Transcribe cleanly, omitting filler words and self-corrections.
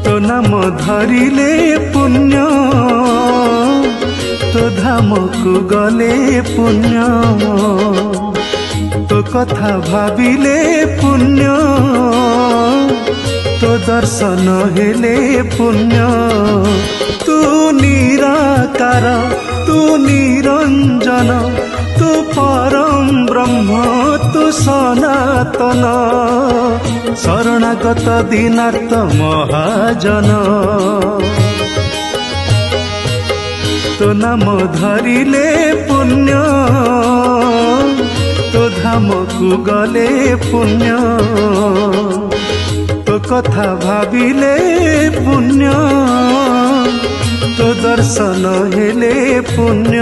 तो नाम धरिले पुण्य तो धाम को गले पुण्य तो कथा भाविले पुण्य तो दर्शन हेले पुण्य तू निराकार तू निरंजन तू परम ब्रह्म तू सनातन शरणागत दीनार्थ महाजन तो नाम धरिले पुण्य तो धाम को गले पुण्य तो कथा भाविले पुण्य तो दर्शन हेले पुण्य।